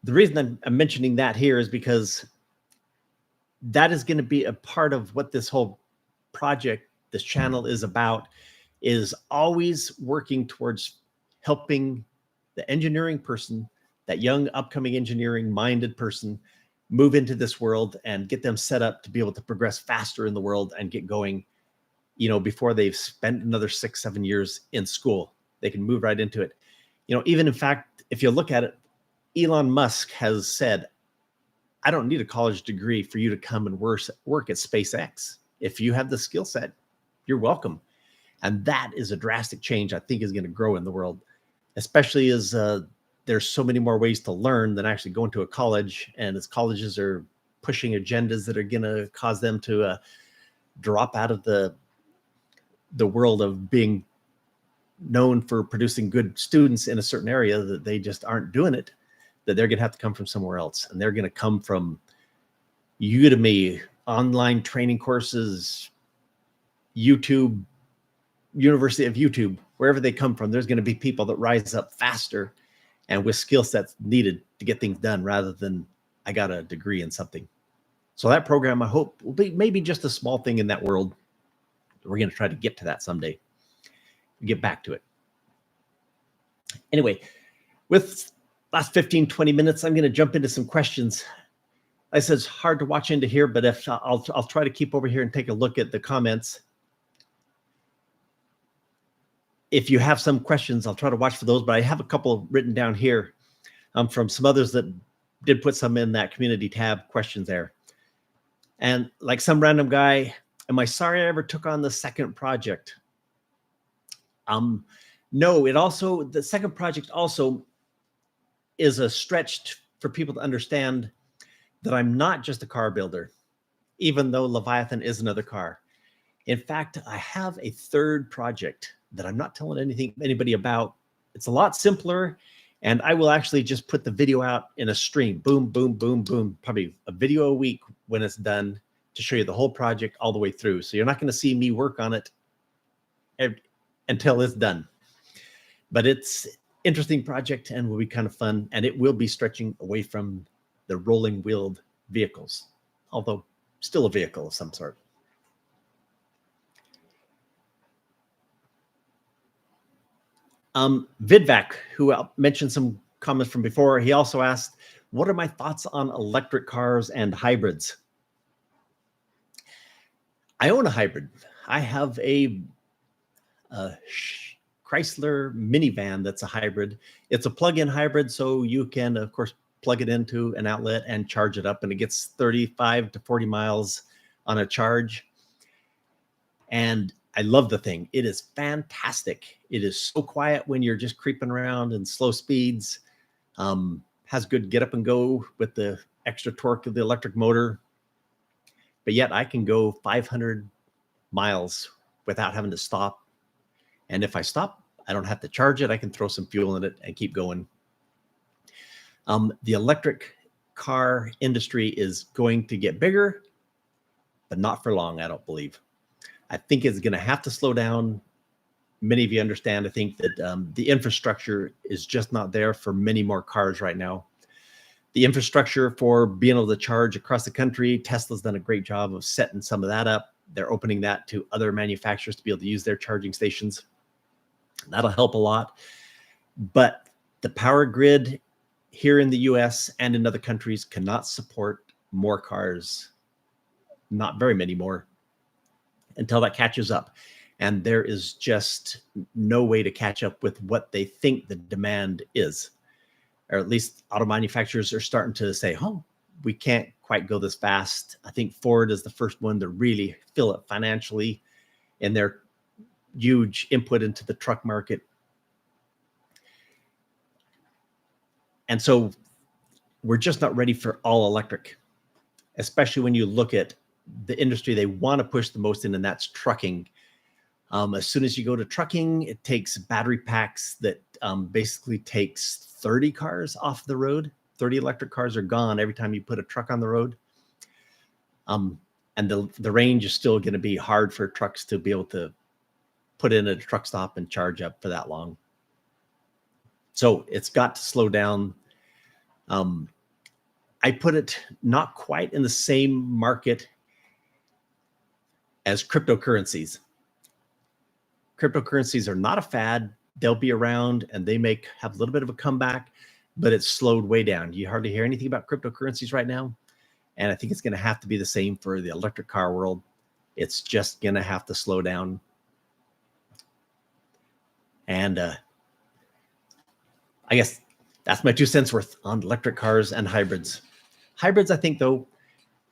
the reason I'm mentioning that here is because that is going to be a part of what this whole project, this channel is about, is always working towards helping the engineering person, that young upcoming engineering minded person, move into this world and get them set up to be able to progress faster in the world and get going, before they've spent another 6-7 years in school. They can move right into it. Even in fact, if you look at it, Elon Musk has said, I don't need a college degree for you to come and work at SpaceX. If you have the skill set, you're welcome. And that is a drastic change I think is going to grow in the world, especially as there's so many more ways to learn than actually going to a college. And as colleges are pushing agendas that are going to cause them to drop out of the world of being known for producing good students in a certain area, that they just aren't doing it, that they're going to have to come from somewhere else. And they're going to come from Udemy, online training courses, YouTube, University of YouTube, wherever they come from. There's going to be people that rise up faster and with skill sets needed to get things done, rather than I got a degree in something. So that program, I hope, will be maybe just a small thing in that world. We're going to try to get to that someday, get back to it. Anyway, with last 15, 20 minutes, I'm going to jump into some questions. I said it's hard to watch into here, but if I'll try to keep over here and take a look at the comments. If you have some questions, I'll try to watch for those, but I have a couple written down here from some others that did put some in that community tab questions there. And like some random guy, am I sorry I ever took on the second project? No, the second project also is a stretch for people to understand that I'm not just a car builder, even though Leviathan is another car. In fact, I have a third project that I'm not telling anybody about. It's a lot simpler, and I will actually just put the video out in a stream. Boom, boom, boom, boom. Probably a video a week when it's done, to show you the whole project all the way through. So you're not going to see me work on it until it's done. But it's an interesting project and will be kind of fun, and it will be stretching away from the rolling wheeled vehicles, although still a vehicle of some sort. Vidvac, who mentioned some comments from before, he also asked, What are my thoughts on electric cars and hybrids? I own a hybrid. I have a Chrysler minivan that's a hybrid. It's a plug-in hybrid, so you can, of course, plug it into an outlet and charge it up, and it gets 35 to 40 miles on a charge. And I love the thing. It is fantastic. It is so quiet when you're just creeping around in slow speeds. Has good get up and go with the extra torque of the electric motor. But yet I can go 500 miles without having to stop. And if I stop, I don't have to charge it. I can throw some fuel in it and keep going. The electric car industry is going to get bigger, but not for long, I don't believe. I think it's going to have to slow down. Many of you understand, I think, that the infrastructure is just not there for many more cars right now. The infrastructure for being able to charge across the country, Tesla's done a great job of setting some of that up. They're opening that to other manufacturers to be able to use their charging stations. That'll help a lot. But the power grid here in the US and in other countries cannot support more cars, not very many more, until that catches up. And there is just no way to catch up with what they think the demand is. Or at least auto manufacturers are starting to say, oh, we can't quite go this fast. I think Ford is the first one to really fill it financially in their huge input into the truck market. And so we're just not ready for all electric, especially when you look at the industry they want to push the most in, and that's trucking. As soon as you go to trucking, it takes battery packs that basically takes 30 cars off the road. 30 electric cars are gone every time you put a truck on the road. And the range is still going to be hard for trucks to be able to put in at a truck stop and charge up for that long. So it's got to slow down. I put it not quite in the same market as cryptocurrencies. Cryptocurrencies are not a fad. They'll be around and they may have a little bit of a comeback, but it's slowed way down. You hardly hear anything about cryptocurrencies right now. And I think it's going to have to be the same for the electric car world. It's just going to have to slow down. And I guess that's my 2 cents worth on electric cars and hybrids. Hybrids, I think, though,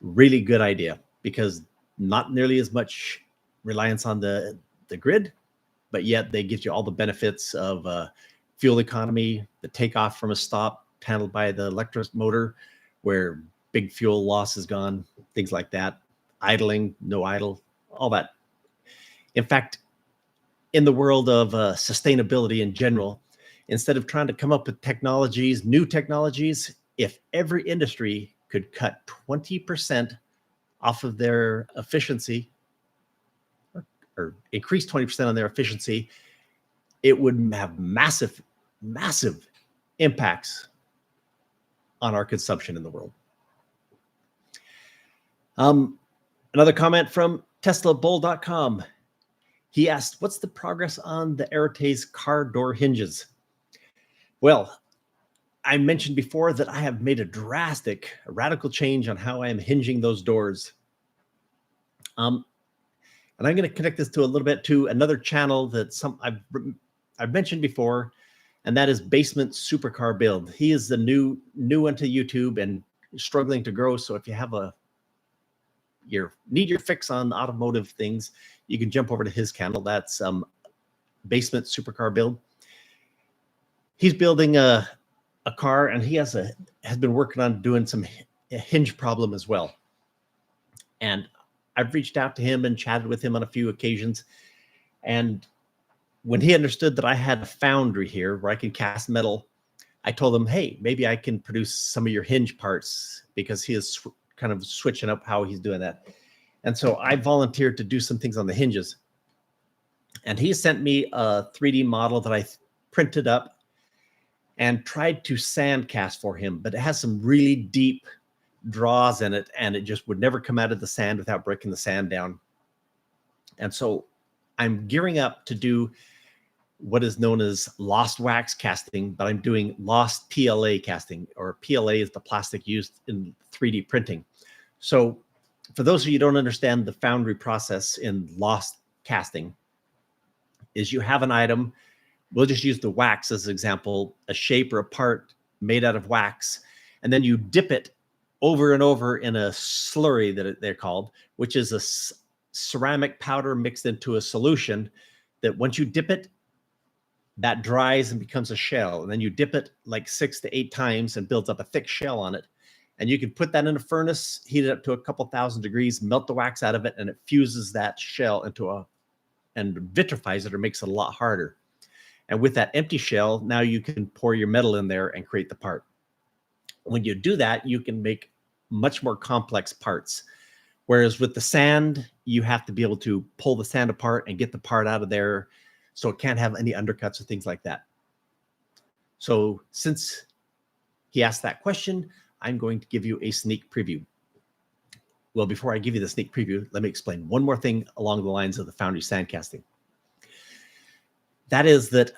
really good idea, because not nearly as much reliance on the grid, but yet they give you all the benefits of fuel economy, the takeoff from a stop handled by the electric motor, where big fuel loss is gone, things like that. Idling, no idle, all that. In fact, in the world of sustainability in general, instead of trying to come up with technologies, new technologies, if every industry could cut 20% off of their efficiency, or increase 20% on their efficiency, it would have massive, massive impacts on our consumption in the world. Another comment from TeslaBull.com. He asked, what's the progress on the Aerotaze car door hinges? Well, I mentioned before that I have made a radical change on how I am hinging those doors. And I'm going to connect this to a little bit to another channel that I've mentioned before, and that is Basement Supercar Build. He is the new one to YouTube and struggling to grow. So if you have need your fix on automotive things, you can jump over to his channel. That's Basement Supercar Build. He's building a car, and he has been working on doing a hinge problem as well. And I've reached out to him and chatted with him on a few occasions. And when he understood that I had a foundry here where I can cast metal, I told him, hey, maybe I can produce some of your hinge parts, because he is kind of switching up how he's doing that. And so I volunteered to do some things on the hinges. And he sent me a 3D model that I printed up and tried to sand cast for him, but it has some really deep draws in it, and it just would never come out of the sand without breaking the sand down. And so I'm gearing up to do what is known as lost wax casting, but I'm doing lost PLA casting, or PLA is the plastic used in 3D printing. So for those of you who don't understand the foundry process in lost casting, is you have an item, we'll just use the wax as an example, a shape or a part made out of wax, and then you dip it over and over in a slurry that they're called, which is a ceramic powder mixed into a solution that once you dip it, that dries and becomes a shell. And then you dip it like 6 to 8 times and builds up a thick shell on it. And you can put that in a furnace, heat it up to a couple thousand degrees, melt the wax out of it, and it fuses that shell into and vitrifies it, or makes it a lot harder. And with that empty shell, now you can pour your metal in there and create the part. When you do that, you can make much more complex parts. Whereas with the sand, you have to be able to pull the sand apart and get the part out of there, so it can't have any undercuts or things like that. So since he asked that question, I'm going to give you a sneak preview. Well, before I give you the sneak preview, let me explain one more thing along the lines of the foundry sand casting. That is that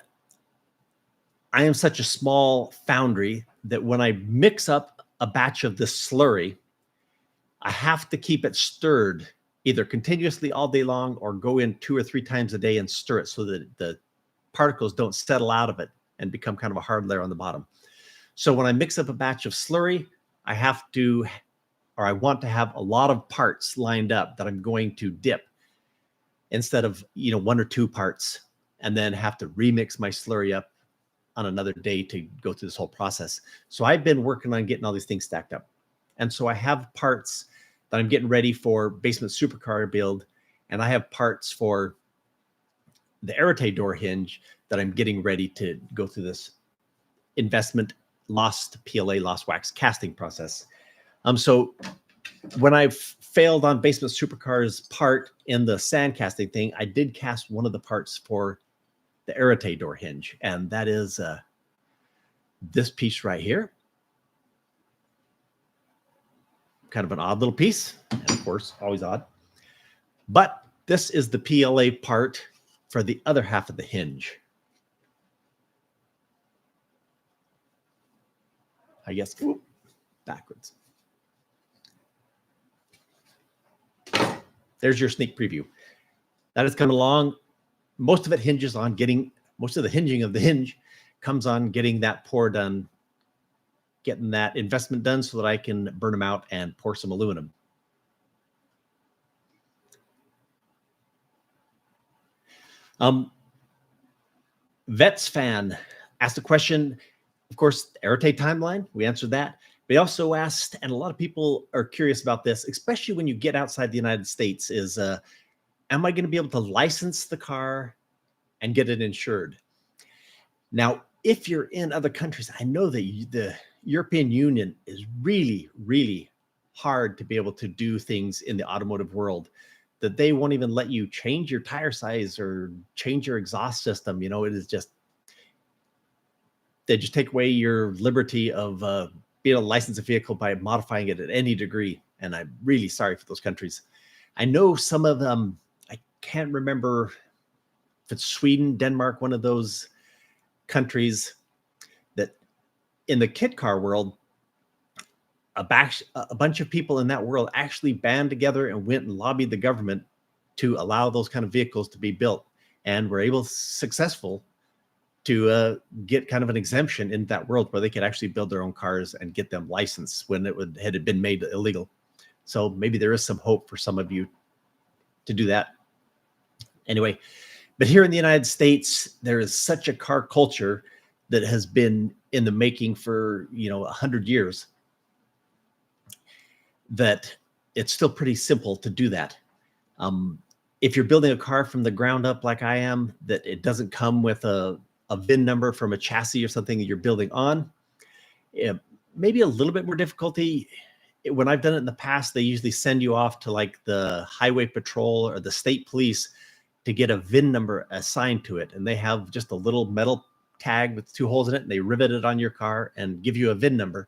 I am such a small foundry that when I mix up a batch of this slurry, I have to keep it stirred either continuously all day long, or go in 2 or 3 times a day and stir it so that the particles don't settle out of it and become kind of a hard layer on the bottom. So when I mix up a batch of slurry, I have to, or I want to have a lot of parts lined up that I'm going to dip, instead of 1 or 2 parts, and then have to remix my slurry up on another day to go through this whole process. So I've been working on getting all these things stacked up. And so I have parts that I'm getting ready for basement supercar build, and I have parts for the Arete door hinge that I'm getting ready to go through this investment lost PLA, lost wax casting process. So when I failed on basement supercar's part in the sand casting thing, I did cast one of the parts for the Arete door hinge, and that is this piece right here. Kind of an odd little piece, and of course, always odd. But this is the PLA part for the other half of the hinge. I guess, backwards. There's your sneak preview. That is coming along. Most of it hinges on getting, most of the hinging of the hinge comes on getting that pour done, getting that investment done so that I can burn them out and pour some aluminum. Vets fan asked a question. Of course, Arete timeline, we answered that. They also asked, and a lot of people are curious about this, especially when you get outside the United States, is am I going to be able to license the car and get it insured? Now, if you're in other countries, I know that the European Union is really, really hard to be able to do things in the automotive world, that they won't even let you change your tire size or change your exhaust system. It is just, they just take away your liberty of being able to license a vehicle by modifying it at any degree. And I'm really sorry for those countries. I know some of them, I can't remember if it's Sweden, Denmark, one of those countries, that in the kit car world, a bunch of people in that world actually band together and went and lobbied the government to allow those kind of vehicles to be built, and were able successful to get kind of an exemption in that world where they could actually build their own cars and get them licensed when it had been made illegal. So maybe there is some hope for some of you to do that. Anyway, but here in the United States, there is such a car culture that has been in the making for 100 years, that it's still pretty simple to do that. If you're building a car from the ground up like I am, that it doesn't come with a VIN number from a chassis or something that you're building on, maybe a little bit more difficulty. When I've done it in the past, they usually send you off to like the highway patrol or the state police to get a VIN number assigned to it. And they have just a little metal tag with 2 holes in it, and they rivet it on your car and give you a VIN number.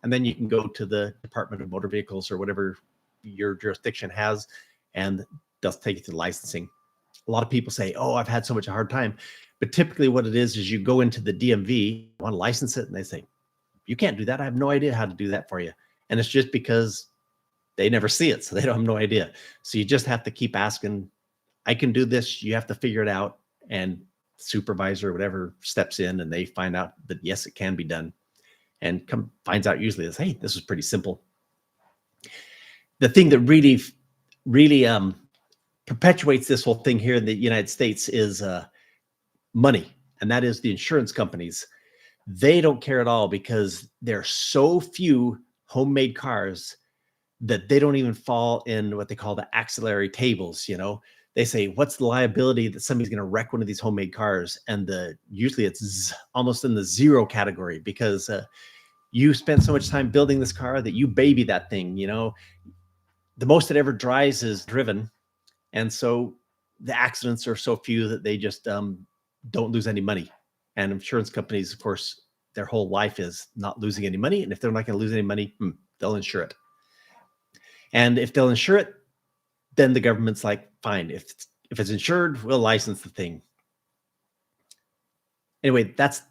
And then you can go to the Department of Motor Vehicles or whatever your jurisdiction has, and they'll take you to licensing. A lot of people say, oh, I've had so much a hard time. But typically what it is you go into the DMV, want to license it, and they say, you can't do that. I have no idea how to do that for you. And it's just because they never see it, so they don't have no idea. So you just have to keep asking, I can do this. You have to figure it out. And supervisor or whatever steps in and they find out that, yes, it can be done. And finds out usually is, hey, this was pretty simple. The thing that really perpetuates this whole thing here in the United States is money. And that is the insurance companies. They don't care at all because there are so few homemade cars that they don't even fall in what they call the axillary tables. They say, what's the liability that somebody's going to wreck one of these homemade cars? And usually it's almost in the zero category because you spent so much time building this car that you baby that thing. The most it ever drives is driven. And so the accidents are so few that they just don't lose any money. And insurance companies, of course, their whole life is not losing any money. And if they're not going to lose any money, they'll insure it. And if they'll insure it, then the government's like, fine, if it's insured, we'll license the thing. Anyway, that's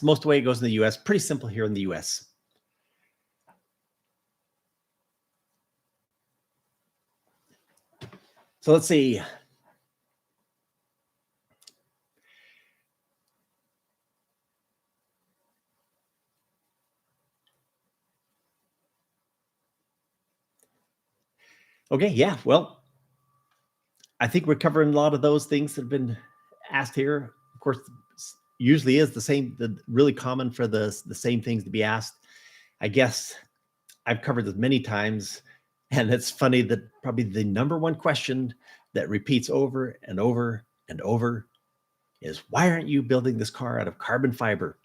most of the way it goes in the US. Pretty simple here in the US. So let's see. Okay, yeah, well, I think we're covering a lot of those things that have been asked here. Of course, usually is really common for the same things to be asked. I guess I've covered this many times, and it's funny that probably the number one question that repeats over and over and over is, why aren't you building this car out of carbon fiber?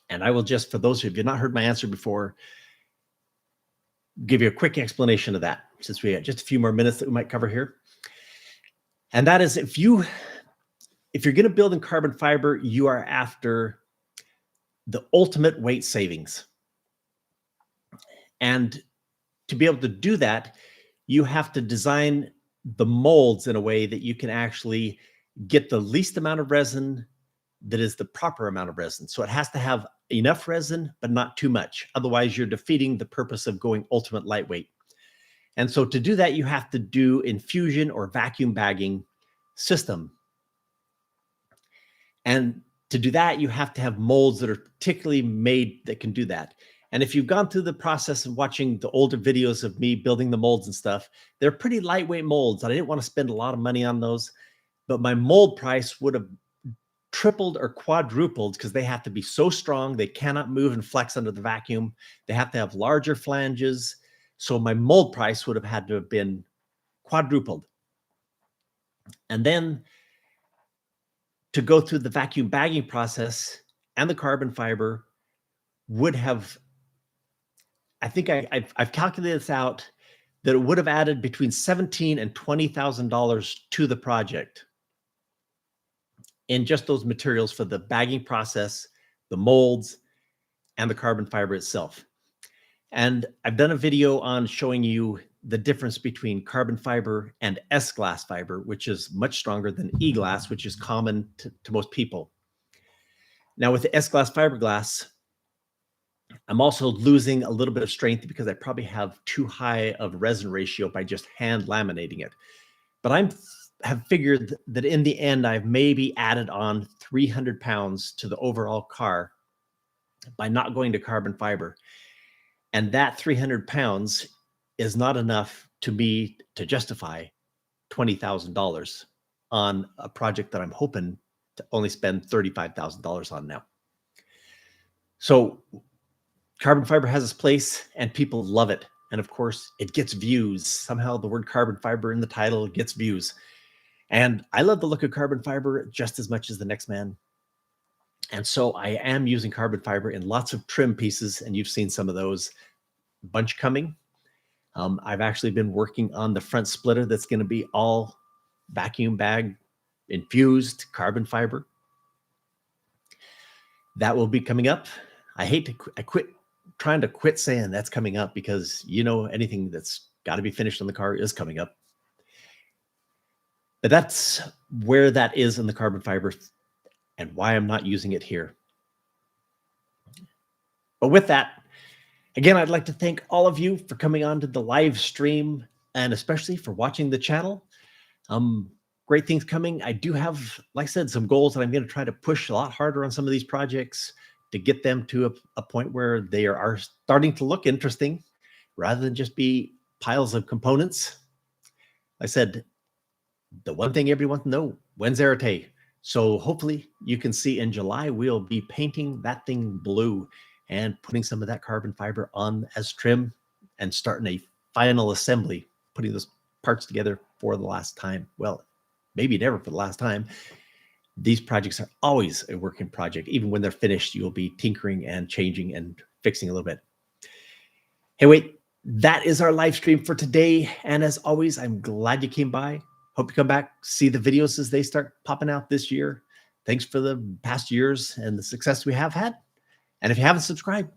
And I will just, for those of you who have not heard my answer before, give you a quick explanation of that, since we have just a few more minutes that we might cover here. And that is, if you're going to build in carbon fiber, you are after the ultimate weight savings. And to be able to do that, you have to design the molds in a way that you can actually get the least amount of resin that is the proper amount of resin. So it has to have enough resin, but not too much. Otherwise, you're defeating the purpose of going ultimate lightweight. And so to do that, you have to do infusion or vacuum bagging system. And to do that, you have to have molds that are particularly made that can do that. And if you've gone through the process of watching the older videos of me building the molds and stuff, they're pretty lightweight molds. I didn't want to spend a lot of money on those, but my mold price would have tripled or quadrupled because they have to be so strong. They cannot move and flex under the vacuum. They have to have larger flanges. So my mold price would have had to have been quadrupled. And then to go through the vacuum bagging process and the carbon fiber would have, I think I've calculated this out, that it would have added between $17,000 and $20,000 to the project in just those materials for the bagging process, the molds, and the carbon fiber itself. And I've done a video on showing you the difference between carbon fiber and S-glass fiber, which is much stronger than E-glass, which is common to most people. Now with the S-glass fiberglass, I'm also losing a little bit of strength because I probably have too high of resin ratio by just hand laminating it. But have figured that in the end, I've maybe added on 300 pounds to the overall car by not going to carbon fiber. And that 300 pounds is not enough to me to justify $20,000 on a project that I'm hoping to only spend $35,000 on now. So carbon fiber has its place and people love it. And of course, it gets views. Somehow the word carbon fiber in the title gets views. And I love the look of carbon fiber just as much as the next man. And so I am using carbon fiber in lots of trim pieces, and you've seen some of those. Bunch coming. I've actually been working on the front splitter that's going to be all vacuum bag infused carbon fiber. That will be coming up. I quit trying to quit saying that's coming up because anything that's got to be finished on the car is coming up. But that's where that is in the carbon fiber and why I'm not using it here. But with that, again, I'd like to thank all of you for coming on to the live stream and especially for watching the channel. Great things coming. I do have, like I said, some goals that I'm going to try to push a lot harder on some of these projects to get them to a point where they are starting to look interesting rather than just be piles of components. I said, the one thing everyone wants to know, when's Arete? So hopefully you can see in July, we'll be painting that thing blue and putting some of that carbon fiber on as trim and starting a final assembly, putting those parts together for the last time. Well, maybe never for the last time. These projects are always a working project. Even when they're finished, you'll be tinkering and changing and fixing a little bit. Hey, wait, that is our live stream for today. And as always, I'm glad you came by. Hope you come back, see the videos as they start popping out this year. Thanks for the past years and the success we have had. And if you haven't subscribed,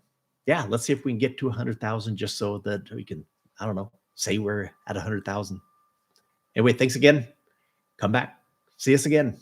yeah, let's see if we can get to 100,000 just so that we can, I don't know, say we're at 100,000. Anyway, thanks again. Come back. See us again.